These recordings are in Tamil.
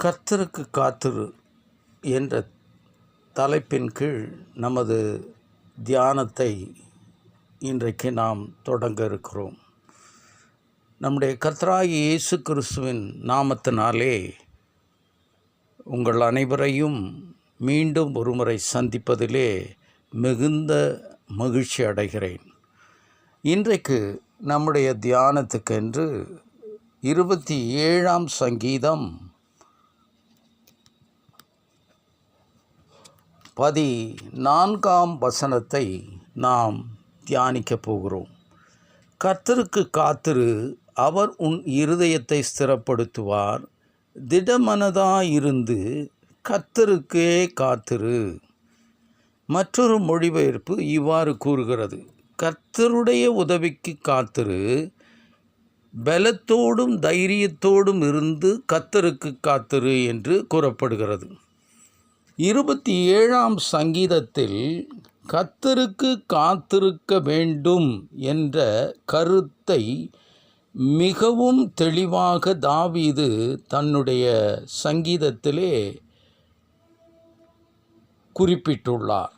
கர்த்தருக்கு காத்திரு என்ற தலைப்பின் கீழ் நமது தியானத்தை இன்றைக்கு நாம் தொடங்க இருக்கிறோம். நம்முடைய கர்த்தராகிய இயேசு கிறிஸ்துவின் நாமத்தினாலே உங்கள் அனைவரையும் மீண்டும் ஒருமுறை சந்திப்பதிலே மிகுந்த மகிழ்ச்சி அடைகிறேன். இன்றைக்கு நம்முடைய தியானத்துக்கென்று 27ஆம் சங்கீதம் 14ஆம் வசனத்தை நாம் தியானிக்கப் போகிறோம். கர்த்தருக்கு காத்திரு, அவர் உன் இருதயத்தை ஸ்திரப்படுத்துவார். திடமனதாயிருந்து கர்த்தருக்கே காத்திரு. மற்றொரு மொழிபெயர்ப்பு இவ்வாறு கூறுகிறது: கர்த்தருடைய உதவிக்கு காத்திரு, பலத்தோடும் தைரியத்தோடும் இருந்து கர்த்தருக்கு காத்திரு என்று கூறப்படுகிறது. 27ஆம் சங்கீதத்தில் கர்த்தருக்கு காத்திருக்க வேண்டும் என்ற கருத்தை மிகவும் தெளிவாக தாவீது தன்னுடைய சங்கீதத்திலே குறிப்பிட்டுள்ளார்.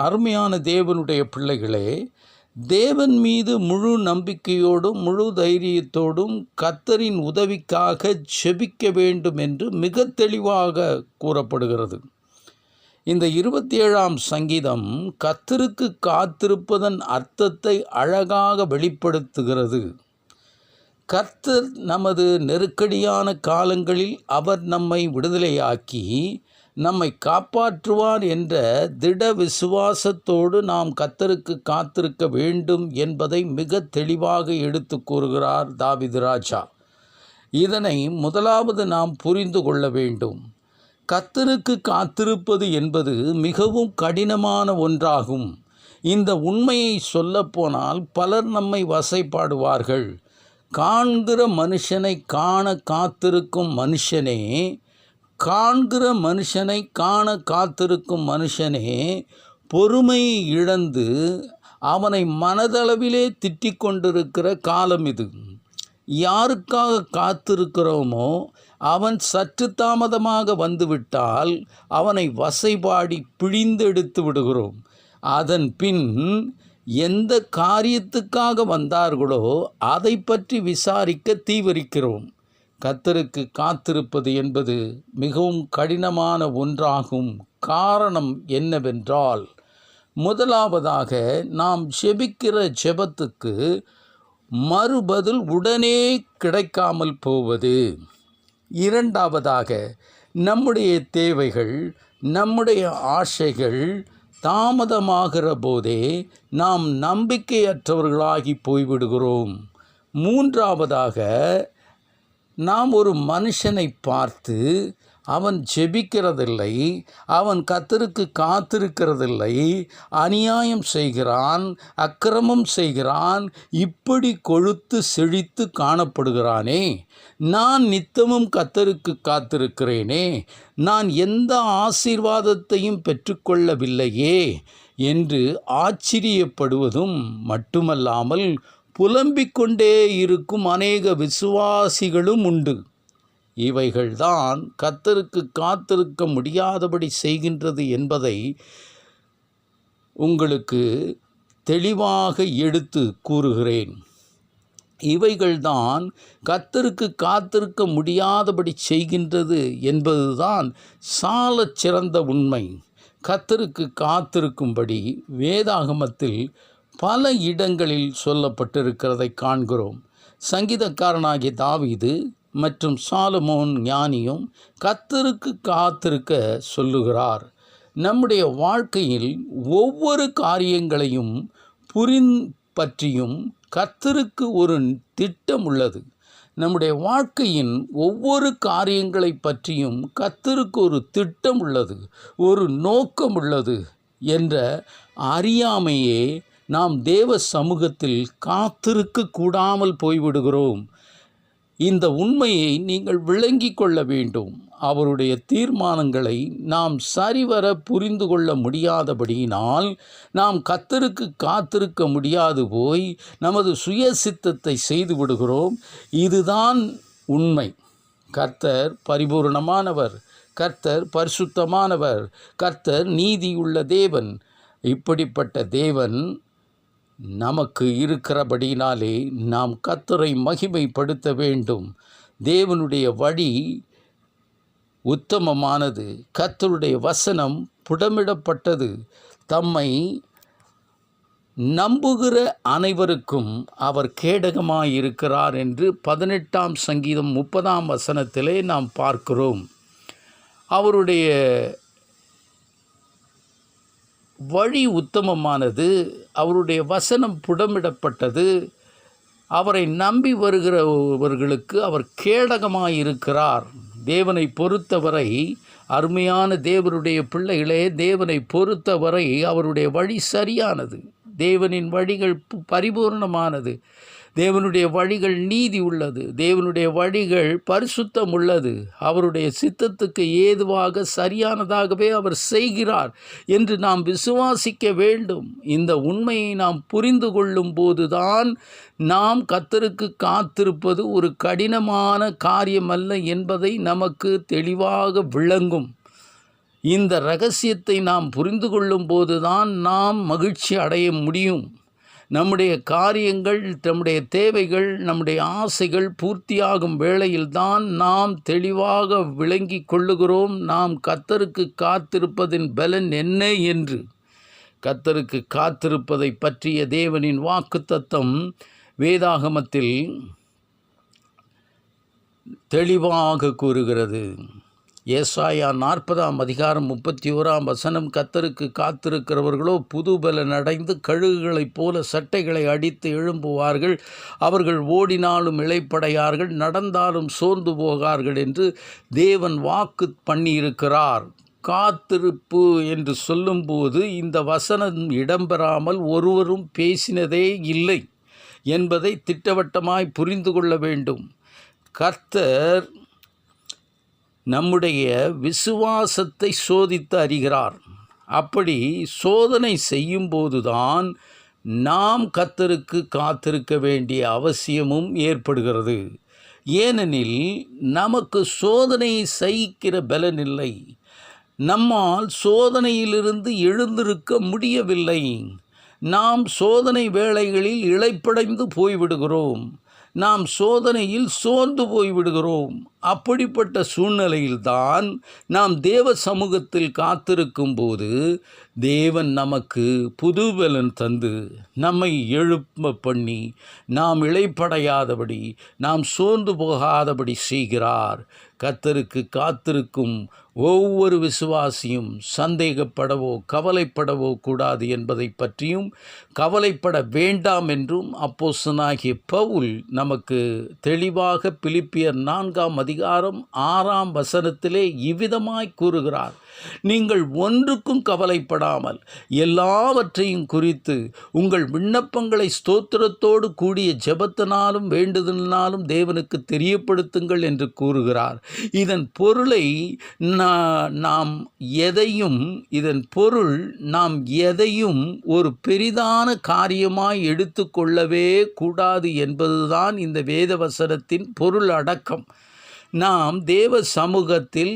அருமையான தேவனுடைய பிள்ளைகளே, தேவன் மீது முழு நம்பிக்கையோடும் முழு தைரியத்தோடும் கர்த்தரின் உதவிக்காக ஜெபிக்க வேண்டும் என்று மிக தெளிவாக கூறப்படுகிறது. இந்த 27ஆம் சங்கீதம் கர்த்தருக்கு காத்திருப்பதன் அர்த்தத்தை அழகாக வெளிப்படுத்துகிறது. கர்த்தர் நமது நெருக்கடியான காலங்களில் அவர் நம்மை விடுதலையாக்கி நம்மை காப்பாற்றுவார் என்ற திட விசுவாசத்தோடு நாம் கர்த்தருக்கு காத்திருக்க வேண்டும் என்பதை மிக தெளிவாக எடுத்து கூறுகிறார் தாவீது ராஜா. இதனை முதலாவது நாம் புரிந்து கொள்ள வேண்டும். கர்த்தருக்கு காத்திருப்பது என்பது மிகவும் கடினமான ஒன்றாகும். இந்த உண்மையை சொல்லப்போனால் பலர் நம்மை வசைப்பாடுவார்கள். காண்கிற மனுஷனை காண காத்திருக்கும் மனுஷனே, காண்கிற மனுஷனை காண காத்திருக்கும் மனுஷனே பொறுமையை இழந்து அவனை மனதளவிலே திட்டிக் கொண்டிருக்கிற காலம் இது. யாருக்காக காத்திருக்கிறோமோ அவன் சற்று தாமதமாக வந்துவிட்டால் அவனை வசைபாடி பிழிந்தெடுத்து விடுகிறோம். அதன் பின் எந்த காரியத்துக்காக வந்தார்களோ அதை பற்றி விசாரிக்க தீவிரிக்கிறோம். கர்த்தருக்கு காத்திருப்பது என்பது மிகவும் கடினமான ஒன்றாகும். காரணம் என்னவென்றால், முதலாவதாக நாம் ஜெபிக்கிற ஜெபத்துக்கு மறுபதில் உடனே கிடைக்காமல் போவது. இரண்டாவதாக, நம்முடைய தேவைகள், நம்முடைய ஆசைகள் தாமதமாகிற போதே நாம் நம்பிக்கையற்றவர்களாகி போய்விடுகிறோம். மூன்றாவதாக, நாம் ஒரு மனுஷனை பார்த்து அவன் ஜெபிக்கிறதில்லை, அவன் கர்த்தருக்கு காத்திருக்கிறதில்லை, அநியாயம் செய்கிறான், அக்கிரமம் செய்கிறான், இப்படி கொழுத்து செழித்து காணப்படுகிறானே, நான் நித்தமும் கர்த்தருக்கு காத்திருக்கிறேனே, நான் எந்த ஆசீர்வாதத்தையும் பெற்றுக்கொள்ளவில்லையே என்று ஆச்சரியப்படுவதும் மட்டுமல்லாமல் புலம்பிக் கொண்டே இருக்கும் அநேக விசுவாசிகளும் உண்டு. இவைகள்தான் கர்த்தருக்கு காத்திருக்க முடியாதபடி செய்கின்றது என்பதை உங்களுக்கு தெளிவாக எடுத்து கூறுகிறேன். இவைகள்தான் கர்த்தருக்கு காத்திருக்க முடியாதபடி செய்கின்றது என்பதுதான் சாலச் சிறந்த உண்மை. கர்த்தருக்கு காத்திருக்கும்படி வேதாகமத்தில் பல இடங்களில் சொல்லப்பட்டிருக்கிறதை காண்கிறோம். சங்கீதக்காரனாகிய தாவீது மற்றும் சாலமோன் ஞானியும் கர்த்தருக்கு காத்திருக்க சொல்லுகிறார். நம்முடைய வாழ்க்கையில் ஒவ்வொரு காரியங்களையும் பற்றியும் கர்த்தருக்கு ஒரு திட்டம் உள்ளது. நம்முடைய வாழ்க்கையின் ஒவ்வொரு காரியங்களை பற்றியும் கர்த்தருக்கு ஒரு திட்டம் உள்ளது, ஒரு நோக்கம் உள்ளது என்ற அறியாமையே நாம் தேவ சமூகத்தில் காத்திருக்க கூடாமல் போய்விடுகிறோம். இந்த உண்மையை நீங்கள் விளங்கிக் கொள்ள வேண்டும். அவருடைய தீர்மானங்களை நாம் சரிவர புரிந்து கொள்ள முடியாதபடியினால் நாம் கர்த்தருக்கு காத்திருக்க முடியாது போய் நமது சுய சித்தத்தை செய்து விடுகிறோம். இதுதான் உண்மை. கர்த்தர் பரிபூர்ணமானவர், கர்த்தர் பரிசுத்தமானவர், கர்த்தர் நீதியுள்ள தேவன். இப்படிப்பட்ட தேவன் நமக்கு இருக்கிறபடினாலே நாம் கர்த்தரை மகிமைப்படுத்த வேண்டும். தேவனுடைய வழி உத்தமமானது, கர்த்தருடைய வசனம் புடமிடப்பட்டது. தம்மை நம்புகிற அனைவருக்கும் அவர் கேடகமாயிருக்கிறார் என்று 18ஆம் சங்கீதம் 30ஆம் வசனத்திலே நாம் பார்க்கிறோம். அவருடைய வழி உத்தமமானது, அவருடைய வசனம் புடமிடப்பட்டது. அவரை நம்பி வருகிறவர்களுக்கு அவர் கேடகமாயிருக்கிறார். தேவனை பொறுத்தவரை, அருமையான தேவனுடைய பிள்ளைகளே, தேவனை பொறுத்தவரை அவருடைய வழி சரியானது. தேவனின் வழிகள் பரிபூர்ணமானது. தேவனுடைய வழிகள் நீதி உள்ளது. தேவனுடைய வழிகள் பரிசுத்தம் உள்ளது. அவருடைய சித்தத்துக்கு ஏதுவாக சரியானதாகவே அவர் செய்கிறார் என்று நாம் விசுவாசிக்க வேண்டும். இந்த உண்மையை நாம் புரிந்து கொள்ளும் போதுதான் நாம் கர்த்தருக்கு காத்திருப்பது ஒரு கடினமான காரியமல்ல என்பதை நமக்கு தெளிவாக விளங்கும். இந்த இரகசியத்தை நாம் புரிந்து கொள்ளும் போதுதான் நாம் மகிழ்ச்சி அடைய முடியும். நம்முடைய காரியங்கள், நம்முடைய தேவைகள், நம்முடைய ஆசைகள் பூர்த்தியாகும் வேளையில்தான் நாம் தெளிவாக விளங்கி கொள்ளுகிறோம் நாம் கர்த்தருக்கு காத்திருப்பதின் பலன் என்ன என்று. கர்த்தருக்கு காத்திருப்பதை பற்றிய தேவனின் வாக்குத்தத்தம் வேதாகமத்தில் தெளிவாக கூறுகிறது. ஏசாயா 40ஆம் அதிகாரம் 31ஆம் வசனம், கர்த்தருக்கு காத்திருக்கிறவர்களோ புதுபலன் அடைந்து கழுகுகளைப் போல சட்டைகளை அடித்து எழும்புவார்கள். அவர்கள் ஓடினாலும் இளைப்படையார்கள், நடந்தாலும் சோர்ந்து போகார்கள் என்று தேவன் வாக்கு பண்ணியிருக்கிறார். காத்திருப்பு என்று சொல்லும்போது இந்த வசனம் இடம்பெறாமல் ஒருவரும் பேசினதே இல்லை என்பதை திட்டவட்டமாய் புரிந்து கொள்ள வேண்டும். கர்த்தர் நம்முடைய விசுவாசத்தை சோதித்து அறிகிறார். அப்படி சோதனை செய்யும்போதுதான் நாம் கர்த்தருக்கு காத்திருக்க வேண்டிய அவசியமும் ஏற்படுகிறது. ஏனெனில் நமக்கு சோதனையை சகிக்கிற பலன் இல்லை. நம்மால் சோதனையிலிருந்து எழுந்திருக்க முடியவில்லை. நாம் சோதனை வேளைகளில் இளைப்படைந்து போய்விடுகிறோம். நாம் சோதனையில் சோர்ந்து போய்விடுகிறோம். அப்படிப்பட்ட சூழ்நிலையில்தான் நாம் தேவ சமூகத்தில் காத்திருக்கும் போது தேவன் நமக்கு புதுபலன் தந்து நம்மை எழுப்ப பண்ணி நாம் இளைப்படையாதபடி, நாம் சோர்ந்து போகாதபடி செய்கிறார். கர்த்தருக்கு காத்திருக்கும் ஒவ்வொரு விசுவாசியும் சந்தேகப்படவோ கவலைப்படவோ கூடாது என்பதை பற்றியும், கவலைப்பட வேண்டாம் என்றும் அப்போஸ்தலனாகிய பவுல் நமக்கு தெளிவாக பிலிப்பியர் 4ஆம் அதிகாரம் 6ஆம் வசனத்திலே இவ்விதமாய் கூறுகிறார். நீங்கள் ஒன்றுக்கும் கவலைப்படாமல் எல்லாவற்றையும் குறித்து உங்கள் விண்ணப்பங்களை ஸ்தோத்திரத்தோடு கூடிய ஜெபத்தினாலும் வேண்டுதலினாலும் தேவனுக்கு தெரியப்படுத்துங்கள் என்று கூறுகிறார். இதன் பொருளை நாம் எதையும் ஒரு பெரிதான காரியமாய் எடுத்துக்கொள்ளவே கூடாது என்பதுதான் இந்த வேதவசனத்தின் பொருள் அடக்கம். நாம் தேவ சமூகத்தில்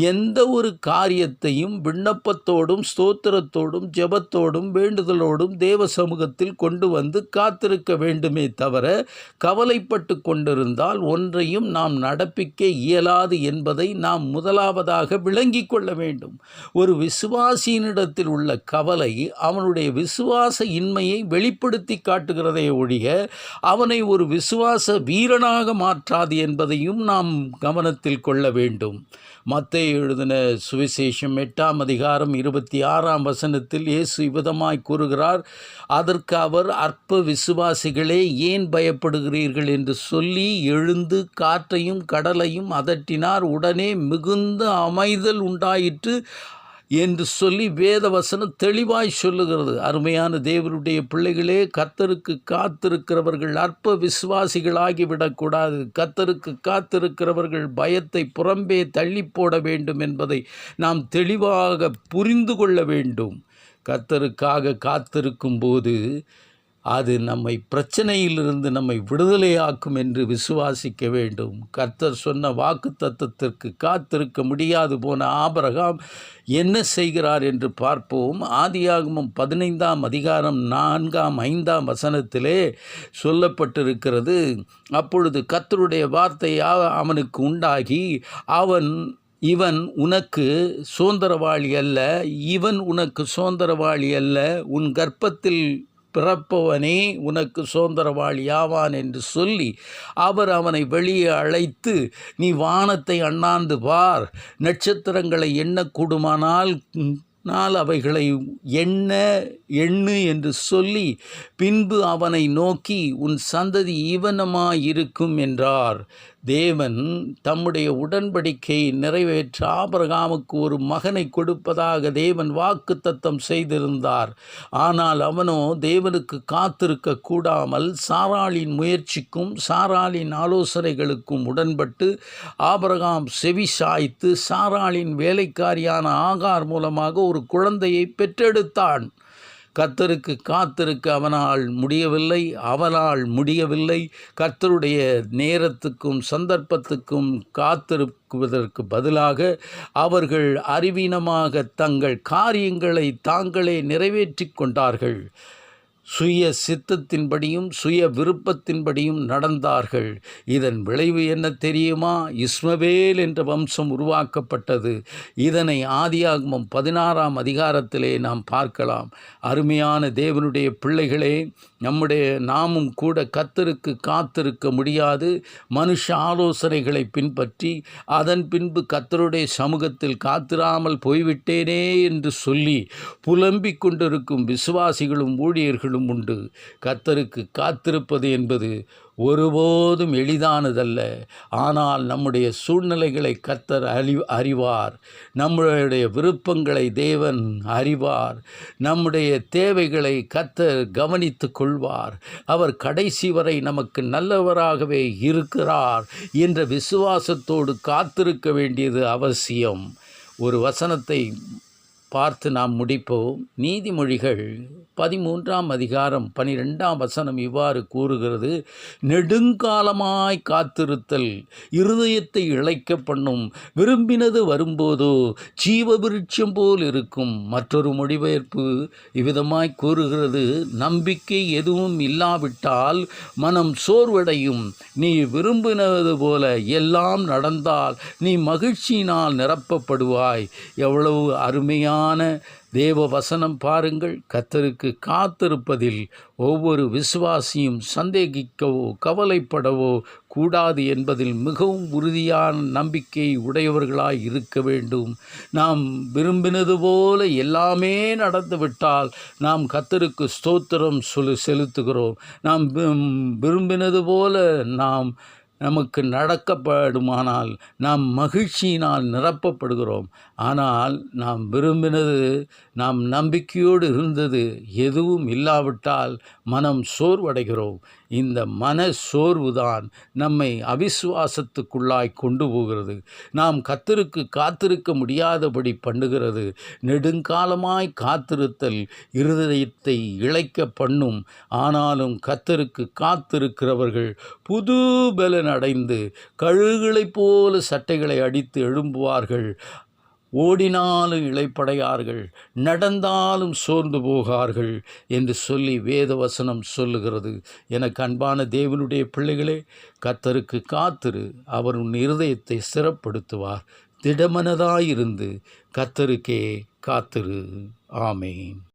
எந்த ஒரு காரியத்தையும் விண்ணப்பத்தோடும் ஸ்தோத்திரத்தோடும் ஜெபத்தோடும் வேண்டுதலோடும் தேவ சமூகத்தில் கொண்டு வந்து காத்திருக்க வேண்டுமே தவிர, கவலைப்பட்டு கொண்டிருந்தால் ஒன்றையும் நாம் நடப்பிக்க இயலாது என்பதை நாம் முதலாவதாக விளங்கி கொள்ள வேண்டும். ஒரு விசுவாசியினிடத்தில் உள்ள கவலை அவனுடைய விசுவாச இன்மையை வெளிப்படுத்தி காட்டுகிறதை ஒழிய அவனை ஒரு விசுவாச வீரனாக மாற்றாது என்பதையும் நாம் கவனத்தில் கொள்ள வேண்டும். மத்தேயு எழுதின சுவிசேஷம் 8ஆம் அதிகாரம் 26ஆம் வசனத்தில் இயேசு இவ்விதமாய் கூறுகிறார். அதற்கு அவர், அற்ப விசுவாசிகளே, ஏன் பயப்படுகிறீர்கள் என்று சொல்லி எழுந்து காற்றையும் கடலையும் அதட்டினார். உடனே மிகுந்த அமைதல் உண்டாயிற்று என்று சொல்லி வேதவசனம் தெளிவாய் சொல்லுகிறது. அருமையான தேவனுடைய பிள்ளைகளே, கர்த்தருக்கு காத்திருக்கிறவர்கள் அற்ப விசுவாசிகளாகிவிடக்கூடாது. கர்த்தருக்கு காத்திருக்கிறவர்கள் பயத்தை புறம்பே தள்ளி போட வேண்டும் என்பதை நாம் தெளிவாக புரிந்து கொள்ள வேண்டும். கர்த்தருக்காக காத்திருக்கும் போது அது நம்மை பிரச்சனையிலிருந்து நம்மை விடுதலையாக்கும் என்று விசுவாசிக்க வேண்டும். கர்த்தர் சொன்ன வாக்குத்தத்தத்திற்கு காத்திருக்க முடியாது போன ஆபிரகாம் என்ன செய்கிறார் என்று பார்ப்போம். ஆதியாகமம் 15ஆம் அதிகாரம் 4, 5 வசனத்திலே சொல்லப்பட்டிருக்கிறது. அப்பொழுது கர்த்தருடைய வார்த்தை அவனுக்கு உண்டாகி, இவன் உனக்கு சுதந்திரவாளி அல்ல, இவன் உனக்கு சுதந்திரவாளி அல்ல, உன் கர்ப்பத்தில் பிறப்பவனே உனக்கு சுதந்திரவாளி ஆவான் என்று சொல்லி அவர் அவனை வெளியே அழைத்து, நீ வானத்தை அண்ணாந்து பார், நட்சத்திரங்களை எண்ணக்கூடுமானால் அவைகளை எண்ணு என்று சொல்லி பின்பு அவனை நோக்கி, உன் சந்ததி ஈவனமாயிருக்கும் என்றார். தேவன் தம்முடைய உடன்படிக்கையை நிறைவேற்ற ஆபிரகாமுக்கு ஒரு மகனை கொடுப்பதாக தேவன் வாக்குத்தத்தம் செய்திருந்தார். ஆனால் அவனோ தேவனுக்கு காத்திருக்க கூடாமல் சாராளின் முயற்சிக்கும் சாராளின் ஆலோசனைகளுக்கும் உடன்பட்டு ஆபிரகாம் செவி சாய்த்து சாராளின் வேலைக்காரியான ஆகார் மூலமாக ஒரு குழந்தையை பெற்றெடுத்தான். கர்த்தருக்கு காத்திருக்க அவளால் முடியவில்லை. கர்த்தருடைய நேரத்துக்கும் சந்தர்ப்பத்துக்கும் காத்திருக்குவதற்கு பதிலாக அவர்கள் அறிவீனமாக தங்கள் காரியங்களை தாங்களே நிறைவேற்றி கொண்டார்கள். சுய சித்தத்தின்படியும் சுய விருப்பத்தின்படியும் நடந்தார்கள். இதன் விளைவு என்ன தெரியுமா? இஸ்மவேல் என்ற வம்சம் உருவாக்கப்பட்டது. இதனை ஆதியாகமம் 16ஆம் அதிகாரத்திலே நாம் பார்க்கலாம். அருமையான தேவனுடைய பிள்ளைகளே, நாமும் கூட கர்த்தருக்கு காத்திருக்க முடியாது. மனுஷ ஆலோசனைகளை பின்பற்றி அதன் பின்பு கர்த்தருடைய சமூகத்தில் காத்திராமல் போய்விட்டேனே என்று சொல்லி புலம்பிக் கொண்டிருக்கும் விசுவாசிகளும் ஊழியர்களும் உண்டு. கர்த்தருக்கு காத்திருப்பது என்பது ஒருபோதும் எளிதானதல்ல. ஆனால் நம்முடைய சூழ்நிலைகளை கர்த்தர் அறிவார். நம்முடைய விருப்பங்களை தேவன் அறிவார். நம்முடைய தேவைகளை கர்த்தர் கவனித்து கொள்வார். அவர் கடைசி வரை நமக்கு நல்லவராகவே இருக்கிறார் என்ற விசுவாசத்தோடு காத்திருக்க வேண்டியது அவசியம். ஒரு வசனத்தை பார்த்து நாம் முடிப்போம். நீதிமொழிகள் 13ஆம் அதிகாரம் 12ஆம் வசனம் இவ்வாறு கூறுகிறது, நெடுங்காலமாய் காத்திருத்தல் இருதயத்தை இளைக்க பண்ணும், விரும்பினது வரும்போதோ ஜீவ விருட்சம் போல் இருக்கும். மற்றொரு மொழிபெயர்ப்பு இவ்விதமாய் கூறுகிறது, நம்பிக்கை எதுவும் இல்லாவிட்டால் மனம் சோர்வடையும். நீ விரும்பினது போல எல்லாம் நடந்தால் நீ மகிழ்ச்சியினால் நிரப்பப்படுவாய். எவ்வளவு அருமையான தேவ வசனம் பாருங்கள். கர்த்தருக்கு காத்திருப்பதில் ஒவ்வொரு விசுவாசியும் சந்தேகிக்கவோ கவலைப்படவோ கூடாது என்பதில் மிகவும் உறுதியான நம்பிக்கை உடையவர்களாய் இருக்க வேண்டும். நாம் விரும்பினது போல எல்லாமே நடந்துவிட்டால் நாம் கர்த்தருக்கு ஸ்தோத்திரம் செலுத்துகிறோம். நாம் விரும்பினது போல நமக்கு நடக்கப்படுமானால் நாம் மகிழ்ச்சியினால் நிரப்பப்படுகிறோம். ஆனால் நாம் விரும்பினது, நாம் நம்பிக்கையோடு இருந்தது எதுவும் இல்லாவிட்டால் மனம் சோர்வடைகிறோம். இந்த மன சோர்வுதான் நம்மை அவிசுவாசத்துக்குள்ளாய் கொண்டு போகிறது. நாம் கர்த்தருக்கு காத்திருக்க முடியாதபடி பண்ணுகிறது. நெடுங்காலமாய் காத்திருத்தல் இருதயத்தை இளைக்க பண்ணும். ஆனாலும் கர்த்தருக்கு காத்திருக்கிறவர்கள் புது பலன் அடைந்து கழுகுகளைப் போல சட்டைகளை அடித்து எழும்புவார்கள். ஓடினாலும் இளைப்படையார்கள், நடந்தாலும் சோர்ந்து போகார்கள் என்று சொல்லி வேதவசனம் சொல்லுகிறது. எனக்கு அன்பான தேவனுடைய பிள்ளைகளே, கர்த்தருக்கு காத்திரு, அவர் உன் இருதயத்தை ஸ்திரப்படுத்துவார். திடமனதாயிருந்து கர்த்தருக்கே காத்திரு. ஆமேன்.